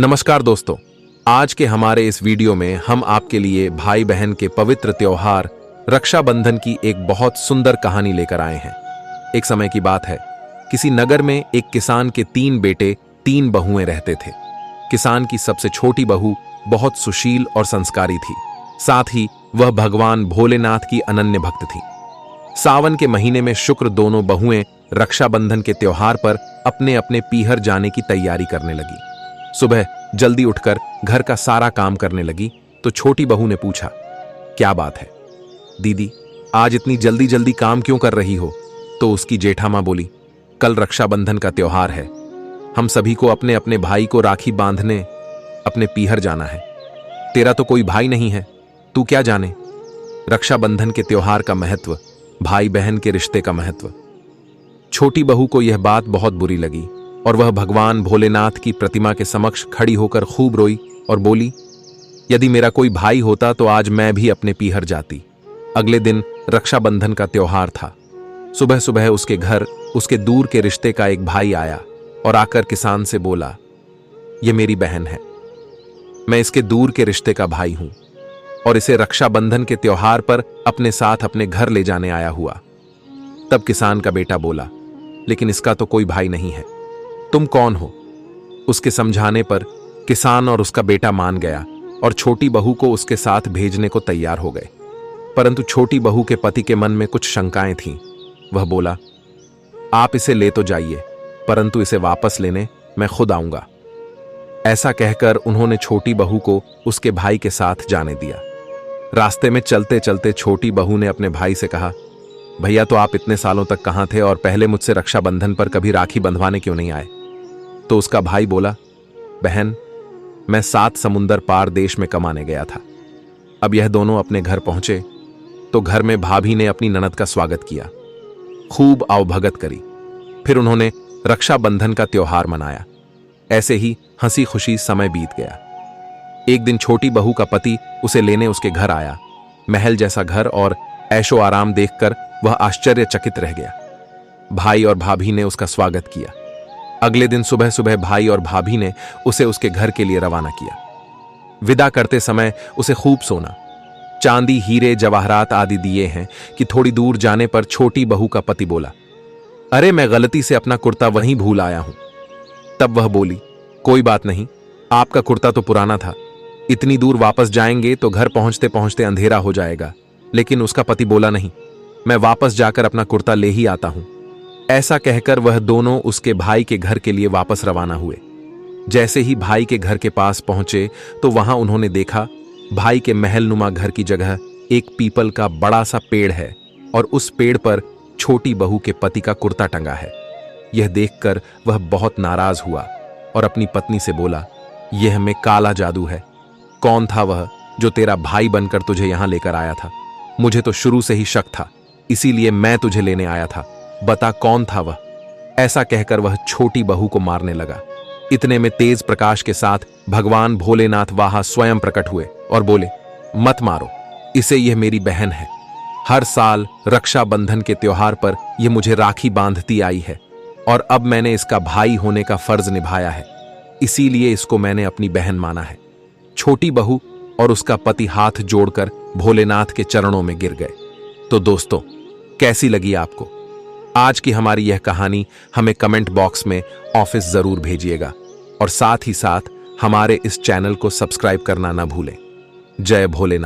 नमस्कार दोस्तों, आज के हमारे इस वीडियो में हम आपके लिए भाई बहन के पवित्र त्योहार रक्षाबंधन की एक बहुत सुंदर कहानी लेकर आए हैं। एक समय की बात है, किसी नगर में एक किसान के 3 बेटे 3 बहुएं रहते थे। किसान की सबसे छोटी बहू बहुत सुशील और संस्कारी थी। साथ ही वह भगवान भोलेनाथ की अनन्य भक्त थी। सावन के महीने में शुक्र दोनों बहुएं रक्षाबंधन के त्योहार पर अपने अपने पीहर जाने की तैयारी करने लगी। सुबह जल्दी उठकर घर का सारा काम करने लगी तो छोटी बहू ने पूछा, क्या बात है दीदी, आज इतनी जल्दी जल्दी काम क्यों कर रही हो? तो उसकी जेठा मां बोली, कल रक्षाबंधन का त्योहार है, हम सभी को अपने अपने भाई को राखी बांधने अपने पीहर जाना है। तेरा तो कोई भाई नहीं है, तू क्या जाने रक्षाबंधन के त्योहार का महत्व, भाई बहन के रिश्ते का महत्व। छोटी बहू को यह बात बहुत बुरी लगी और वह भगवान भोलेनाथ की प्रतिमा के समक्ष खड़ी होकर खूब रोई और बोली, यदि मेरा कोई भाई होता तो आज मैं भी अपने पीहर जाती। अगले दिन रक्षाबंधन का त्योहार था। सुबह सुबह उसके घर उसके दूर के रिश्ते का एक भाई आया और आकर किसान से बोला, यह मेरी बहन है, मैं इसके दूर के रिश्ते का भाई हूं और इसे रक्षाबंधन के त्योहार पर अपने साथ अपने घर ले जाने आया हुआ। तब किसान का बेटा बोला, लेकिन इसका तो कोई भाई नहीं है, तुम कौन हो? उसके समझाने पर किसान और उसका बेटा मान गया और छोटी बहू को उसके साथ भेजने को तैयार हो गए। परंतु छोटी बहू के पति के मन में कुछ शंकाएं थीं। वह बोला, आप इसे ले तो जाइए, परंतु इसे वापस लेने मैं खुद आऊंगा। ऐसा कहकर उन्होंने छोटी बहू को उसके भाई के साथ जाने दिया। रास्ते में चलते चलते छोटी बहू ने अपने भाई से कहा, भैया तो आप इतने सालों तक कहां थे और पहले मुझसे रक्षाबंधन पर कभी राखी बंधवाने क्यों नहीं आए? तो उसका भाई बोला, बहन, मैं 7 समुंदर पार देश में कमाने गया था। अब यह दोनों अपने घर पहुंचे तो घर में भाभी ने अपनी ननद का स्वागत किया, खूब आवभगत करी। फिर उन्होंने रक्षाबंधन का त्योहार मनाया। ऐसे ही हंसी खुशी समय बीत गया। एक दिन छोटी बहू का पति उसे लेने उसके घर आया। महल जैसा घर और ऐशो आराम देखकर वह आश्चर्यचकित रह गया। भाई और भाभी ने उसका स्वागत किया। अगले दिन सुबह सुबह भाई और भाभी ने उसे उसके घर के लिए रवाना किया। विदा करते समय उसे खूब सोना, चांदी, हीरे, जवाहरात आदि दिए हैं कि थोड़ी दूर जाने पर छोटी बहू का पति बोला, अरे मैं गलती से अपना कुर्ता वहीं भूल आया हूं। तब वह बोली, कोई बात नहीं, आपका कुर्ता तो पुराना था, इतनी दूर वापस जाएंगे तो घर पहुंचते पहुंचते अंधेरा हो जाएगा। लेकिन उसका पति बोला, नहीं, मैं वापस जाकर अपना कुर्ता ले ही आता हूं। ऐसा कहकर वह दोनों उसके भाई के घर के लिए वापस रवाना हुए। जैसे ही भाई के घर के पास पहुंचे तो वहां उन्होंने देखा, भाई के महलनुमा घर की जगह एक पीपल का बड़ा सा पेड़ है और उस पेड़ पर छोटी बहू के पति का कुर्ता टंगा है। यह देखकर वह बहुत नाराज हुआ और अपनी पत्नी से बोला, यह में काला जादू है। कौन था वह जो तेरा भाई बनकर तुझे यहां लेकर आया था? मुझे तो शुरू से ही शक था, इसीलिए मैं तुझे लेने आया था। बता कौन था वह? ऐसा कहकर वह छोटी बहू को मारने लगा। इतने में तेज प्रकाश के साथ भगवान भोलेनाथ वहां स्वयं प्रकट हुए और बोले, मत मारो इसे, यह मेरी बहन है। हर साल रक्षाबंधन के त्योहार पर यह मुझे राखी बांधती आई है और अब मैंने इसका भाई होने का फर्ज निभाया है, इसीलिए इसको मैंने अपनी बहन माना है। छोटी बहू और उसका पति हाथ जोड़कर भोलेनाथ के चरणों में गिर गए। तो दोस्तों, कैसी लगी आपको आज की हमारी यह कहानी? हमें कमेंट बॉक्स में ऑफिस जरूर भेजिएगा और साथ ही साथ हमारे इस चैनल को सब्सक्राइब करना ना भूलें। जय भोलेनाथ।